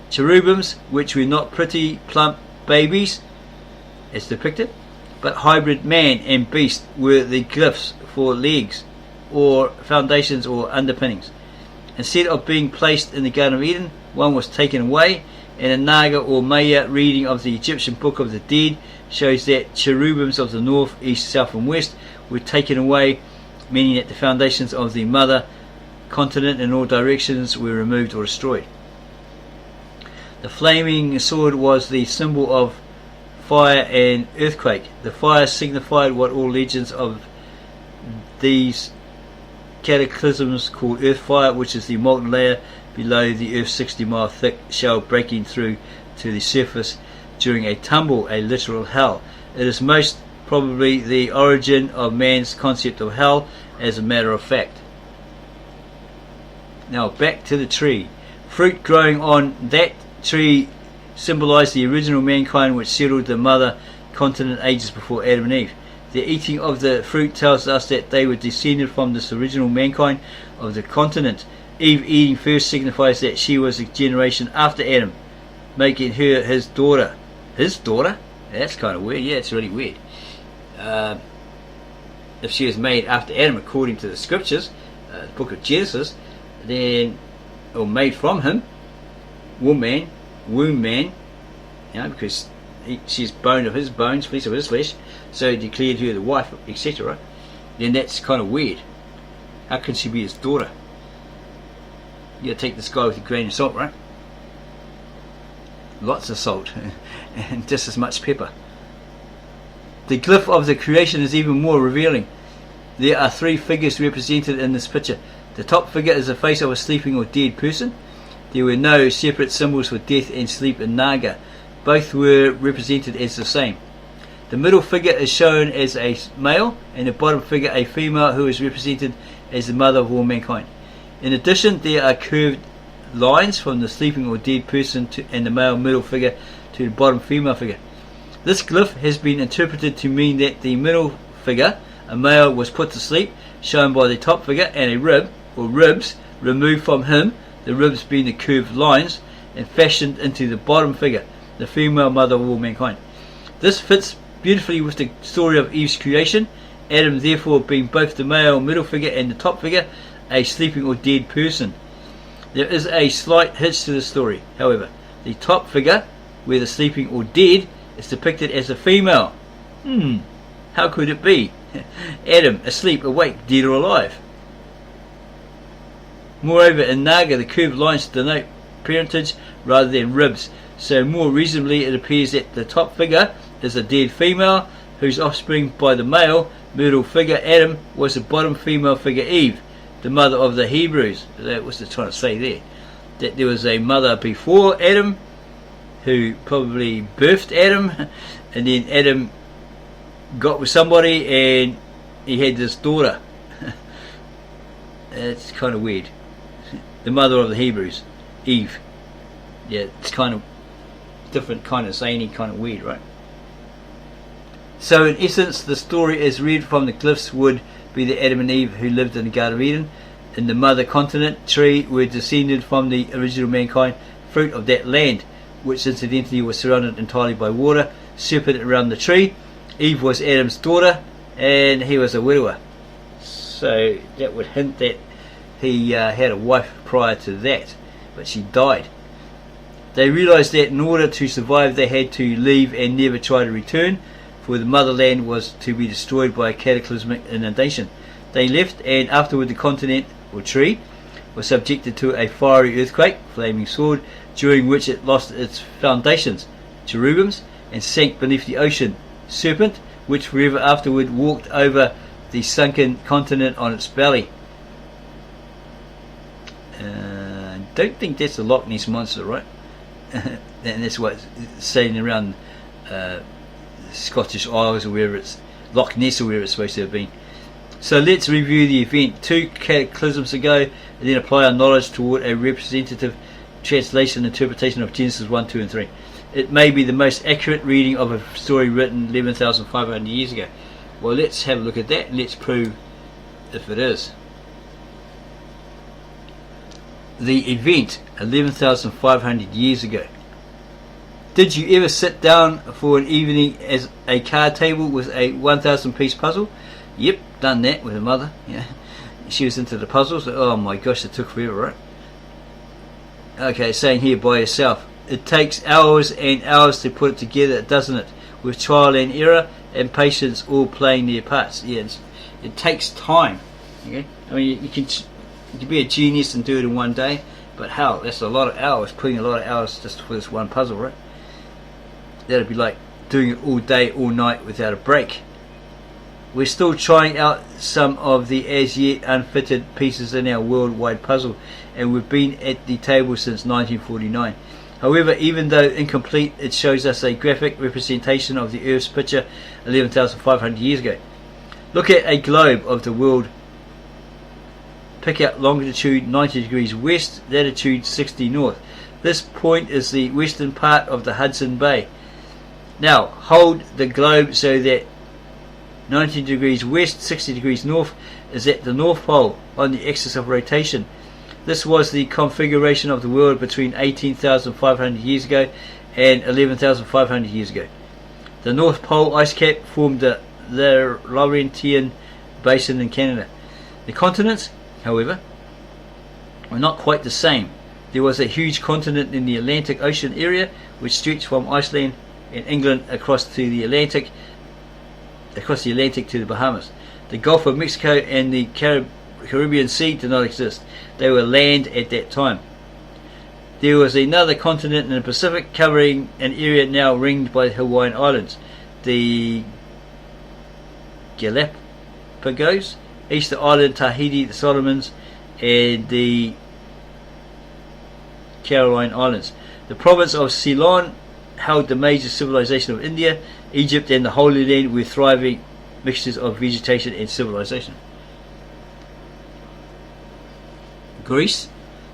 Cherubims, which were not pretty plump babies as depicted, but hybrid man and beast, were the glyphs for legs or foundations or underpinnings. Instead of being placed in the Garden of Eden, one was taken away, and a Naga or Maya reading of the Egyptian Book of the Dead shows that cherubims of the north, east, south and west were taken away, meaning that the foundations of the mother continent in all directions were removed or destroyed. The flaming sword was the symbol of fire and earthquake. The fire signified what all legends of these cataclysms called earth fire, which is the molten layer below the earth's 60-mile thick shell breaking through to the surface during a tumble, a literal hell. It is most probably the origin of man's concept of hell, as a matter of fact. Now back to the tree. Fruit growing on that tree symbolized the original mankind which settled the mother continent ages before Adam and Eve. The eating of the fruit tells us that they were descended from this original mankind of the continent. Eve eating first signifies that she was a generation after Adam, making her his daughter. His daughter? That's kind of weird. Yeah, it's really weird. If she was made after Adam according to the scriptures, the book of Genesis, then, or made from him, womb man, because she's bone of his bones, flesh of his flesh, so he declared her the wife, etc., then that's kind of weird. How can she be his daughter? You gotta take this guy with a grain of salt, right? Lots of salt and just as much pepper. The glyph of the creation is even more revealing. There are three figures represented in this picture. The top figure is the face of a sleeping or dead person. There were no separate symbols for death and sleep in Naga. Both were represented as the same. The middle figure is shown as a male, and the bottom figure a female, who is represented as the mother of all mankind. In addition, there are curved lines from the sleeping or dead person and the male middle figure to the bottom female figure. This glyph has been interpreted to mean that the middle figure, a male, was put to sleep, shown by the top figure, and a rib, or ribs, removed from him, the ribs being the curved lines, and fashioned into the bottom figure, the female mother of all mankind. This fits beautifully with the story of Eve's creation, Adam therefore being both the male middle figure and the top figure, a sleeping or dead person. There is a slight hitch to the story, however. The top figure, where the sleeping or dead, is depicted as a female. How could it be? Adam, asleep, awake, dead or alive. Moreover, in Naga, the curved lines denote parentage rather than ribs, so more reasonably it appears that the top figure is a dead female, whose offspring by the male middle figure Adam was the bottom female figure Eve, the mother of the Hebrews. That was the trying to say there, that there was a mother before Adam who probably birthed Adam, and then Adam got with somebody and he had this daughter. It's kind of weird. The mother of the Hebrews, Eve. Yeah, it's kind of different, kind of zany, kind of weird, right? So in essence, the story as read from the glyphs would be the Adam and Eve who lived in the Garden of Eden. In the mother continent tree were descended from the original mankind, fruit of that land, which incidentally was surrounded entirely by water, serpent around the tree. Eve was Adam's daughter, and he was a widower. So that would hint that he had a wife prior to that, but she died. They realized that in order to survive they had to leave and never try to return, for the motherland was to be destroyed by a cataclysmic inundation. They left, and afterward the continent, or tree, was subjected to a fiery earthquake, flaming sword, during which it lost its foundations, cherubims, and sank beneath the ocean, serpent, which forever afterward walked over the sunken continent on its belly. Don't think that's the Loch Ness monster, right? And that's what's sailing around Scottish Isles, or wherever it's Loch Ness, or wherever it's supposed to have been. So let's review the event 2 cataclysms ago, and then apply our knowledge toward a representative translation and interpretation of Genesis 1, 2 and 3. It may be the most accurate reading of a story written 11,500 years ago. Well, let's have a look at that and let's prove if it is. The event 11,500 years ago. Did you ever sit down for an evening as a card table with a 1,000 piece puzzle? Yep, done that with her mother. Yeah, she was into the puzzles. Oh my gosh, it took forever, right? Okay, saying here by yourself. It takes hours and hours to put it together, doesn't it? With trial and error and patience all playing their parts. Yes, it takes time. Okay, I mean you can be a genius and do it in one day, but hell, that's a lot of hours. Putting a lot of hours just for this one puzzle, right? That'd be like doing it all day, all night without a break. We're still trying out some of the as yet unfitted pieces in our worldwide puzzle, and we've been at the table since 1949. However, even though incomplete, it shows us a graphic representation of the Earth's picture 11,500 years ago. Look at a globe of the world. Pick out longitude 90 degrees west, latitude 60 north. This point is the western part of the Hudson Bay. Now, hold the globe so that 90 degrees west, 60 degrees north is at the North Pole on the axis of rotation. This was the configuration of the world between 18,500 years ago and 11,500 years ago. The North Pole ice cap formed the Laurentian Basin in Canada. The continents, however, were not quite the same. There was a huge continent in the Atlantic Ocean area which stretched from Iceland and England across the Atlantic to the Bahamas. The Gulf of Mexico and the Caribbean Sea did not exist. They were land at that time. There was another continent in the Pacific covering an area now ringed by the Hawaiian Islands, the Galapagos, Easter Island, Tahiti, the Solomons, and the Caroline Islands. The province of Ceylon held the major civilization of India. Egypt and the Holy Land were thriving mixtures of vegetation and civilization. Greece,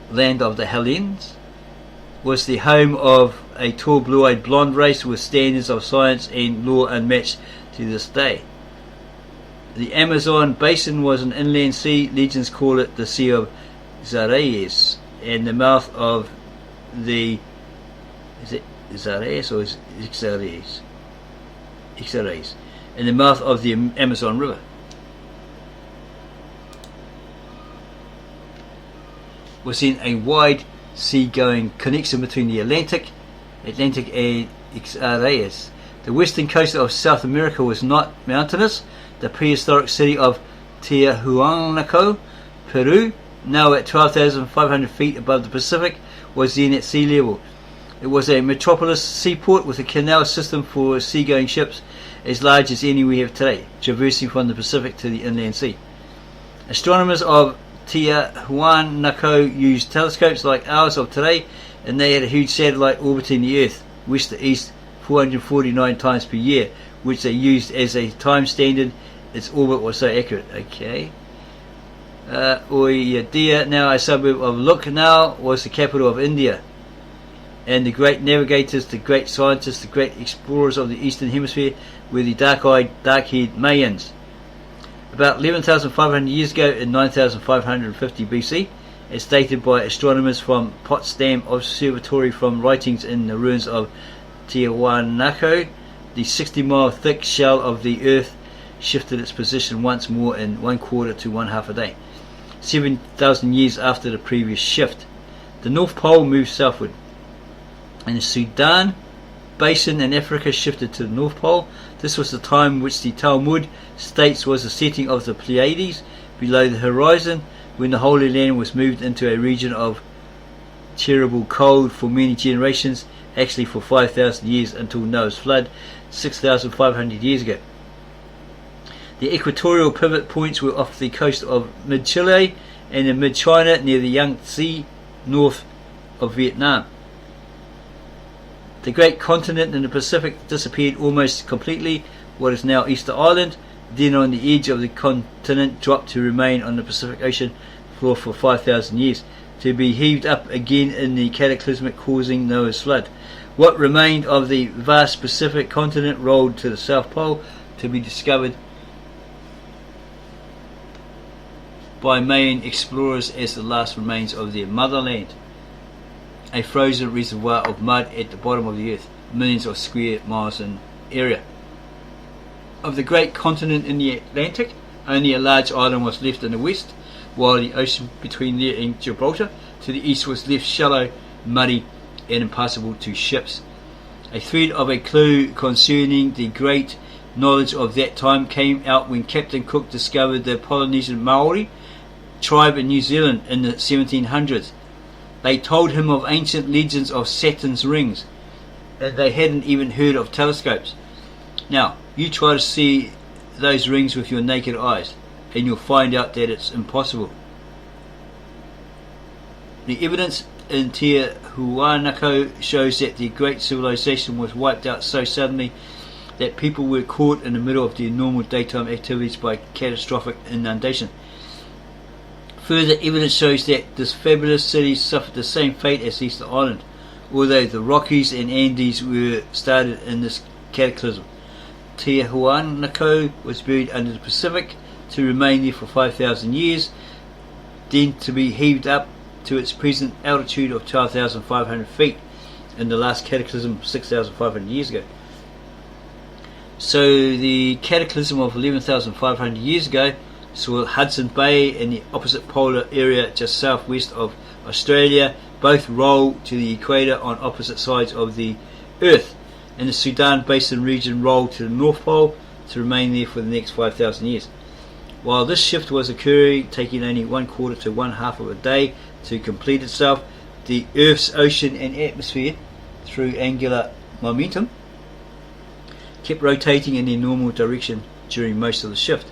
land of the Hellenes, was the home of a tall blue-eyed blonde race with standards of science and law unmatched to this day. The Amazon basin was an inland sea. Legends call it the Sea of Xares, and the mouth of the, is it Xares or Xares? Xares, in the mouth of the Amazon River. Was in a wide sea-going connection between the Atlantic and Xares. The western coast of South America was not mountainous. The prehistoric city of Tiahuanaco, Peru, now at 12,500 feet above the Pacific, was then at sea level. It was a metropolis seaport with a canal system for seagoing ships as large as any we have today, traversing from the Pacific to the inland sea. Astronomers of Tiahuanaco used telescopes like ours of today, and they had a huge satellite orbiting the Earth, west to east, 449 times per year, which they used as a time standard. Its orbit was so accurate. Okay. Ayodhya, now a suburb of Lucknow, was the capital of India. And the great navigators, the great scientists, the great explorers of the Eastern Hemisphere were the dark-eyed, dark-haired Mayans. About 11,500 years ago, in 9,550 BC, as stated by astronomers from Potsdam Observatory from writings in the ruins of Tiahuanaco, the 60-mile thick shell of the Earth shifted its position once more in 1/4 to 1/2 a day, 7,000 years after the previous shift. The North Pole moved southward, and the Sudan Basin in Africa shifted to the North Pole. This was the time which the Talmud states was the setting of the Pleiades below the horizon, when the Holy Land was moved into a region of terrible cold for many generations, actually for 5,000 years until Noah's flood, 6,500 years ago. The equatorial pivot points were off the coast of mid-Chile and in mid-China near the Yangtze, north of Vietnam. The great continent in the Pacific disappeared almost completely, what is now Easter Island, then on the edge of the continent dropped to remain on the Pacific Ocean floor for 5,000 years, to be heaved up again in the cataclysmic causing Noah's flood. What remained of the vast Pacific continent rolled to the South Pole, to be discovered by Mayan explorers as the last remains of their motherland, a frozen reservoir of mud at the bottom of the earth, millions of square miles in area. Of the great continent in the Atlantic, only a large island was left in the west, while the ocean between there and Gibraltar to the east was left shallow, muddy, and impassable to ships. A thread of a clue concerning the great knowledge of that time came out when Captain Cook discovered the Polynesian Maori tribe in New Zealand in the 1700s. They told him of ancient legends of Saturn's rings, and they hadn't even heard of telescopes. Now, you try to see those rings with your naked eyes, and you'll find out that it's impossible. The evidence in Tiahuanaco shows that the great civilization was wiped out so suddenly that people were caught in the middle of their normal daytime activities by catastrophic inundation. Further evidence shows that this fabulous city suffered the same fate as Easter Island, although the Rockies and Andes were started in this cataclysm. Tiahuanaco was buried under the Pacific to remain there for 5,000 years, then to be heaved up to its present altitude of 12,500 feet in the last cataclysm 6,500 years ago. So the cataclysm of 11,500 years ago saw Hudson Bay in the opposite polar area just southwest of Australia both roll to the equator on opposite sides of the Earth, and the Sudan Basin region rolled to the North Pole to remain there for the next 5,000 years. While this shift was occurring, taking only 1/4 to 1/2 of a day to complete itself, the Earth's ocean and atmosphere, through angular momentum, kept rotating in their normal direction during most of the shift,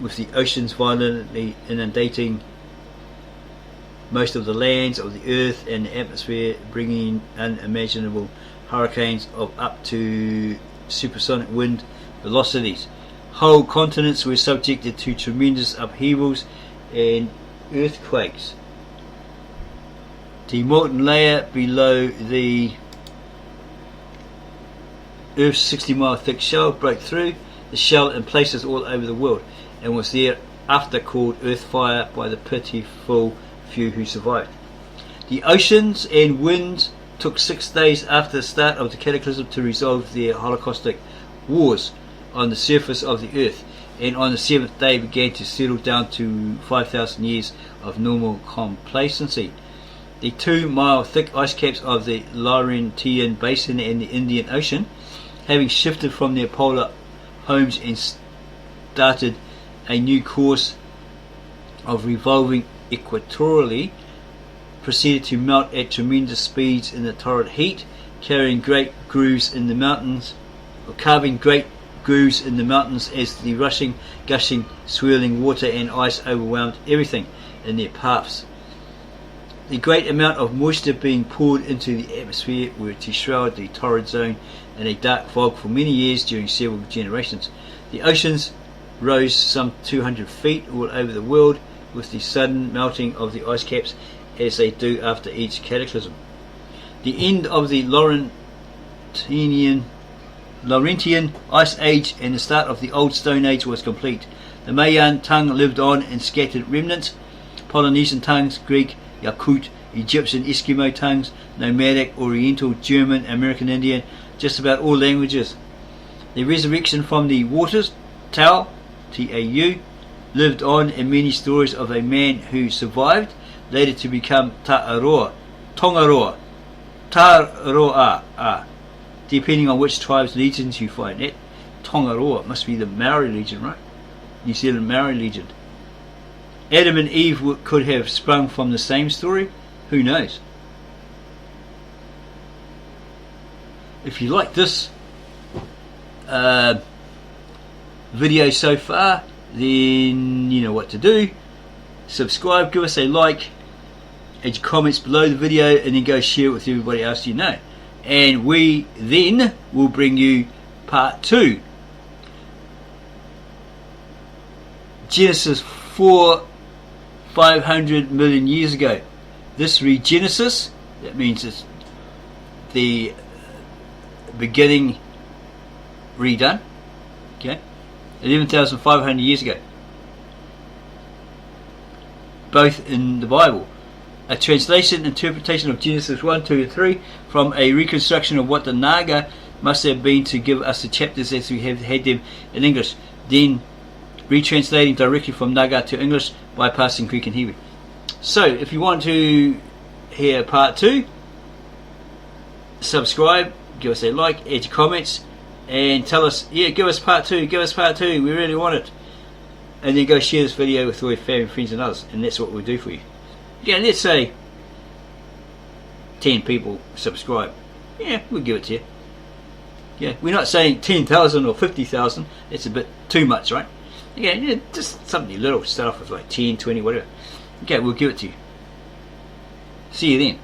with the oceans violently inundating most of the lands of the Earth and the atmosphere, bringing unimaginable hurricanes of up to supersonic wind velocities. Whole continents were subjected to tremendous upheavals and earthquakes. The molten layer below the Earth's 60-mile thick shell broke through the shell in places all over the world, and was thereafter called Earth Fire by the pitiful few who survived. The oceans and winds took 6 days after the start of the cataclysm to resolve their holocaustic wars on the surface of the Earth, and on the 7th day began to settle down to 5,000 years of normal complacency. The 2-mile thick ice caps of the Laurentian Basin and the Indian Ocean, having shifted from their polar homes and started a new course of revolving equatorially, proceeded to melt at tremendous speeds in the torrid heat, carrying great grooves in the mountains, or carving great grooves in the mountains as the rushing, gushing, swirling water and ice overwhelmed everything in their paths. The great amount of moisture being poured into the atmosphere were to shroud the torrid zone in a dark fog for many years during several generations. The oceans rose some 200 feet all over the world with the sudden melting of the ice caps, as they do after each cataclysm. The end of the Laurentian Ice Age and the start of the Old Stone Age was complete. The Mayan tongue lived on in scattered remnants. Polynesian tongues, Greek, Yakut, Egyptian, Eskimo tongues, nomadic, Oriental, German, American Indian, just about all languages. The resurrection from the waters, Tau, T-A-U, lived on in many stories of a man who survived, later to become Ta'aroa, Tongaroa, Taroa, depending on which tribe's legends you find it. Tongaroa must be the Maori legend, right? New Zealand Maori legend. Adam and Eve could have sprung from the same story. Who knows? If you like this video so far, then you know what to do. Subscribe, give us a like, add your comments below the video, and then go share it with everybody else you know. And we then will bring you part 2. Genesis 500 million years ago. This regenesis, that means it's the beginning redone. Okay, 11,500 years ago. Both in the Bible. A translation interpretation of Genesis 1, 2 and 3 from a reconstruction of what the Naga must have been to give us the chapters as we have had them in English, then retranslating directly from Naga to English, bypassing Greek and Hebrew. So if you want to hear part 2, subscribe, give us a like, add your comments, and tell us, yeah, give us part 2, we really want it. And then go share this video with all your family, friends and others, and that's what we'll do for you. Yeah, let's say 10 people subscribe. Yeah, we'll give it to you. Yeah, we're not saying 10,000 or 50,000. It's a bit too much, right? Yeah, just something little. Start off with like 10, 20, whatever. Okay, we'll give it to you. See you then.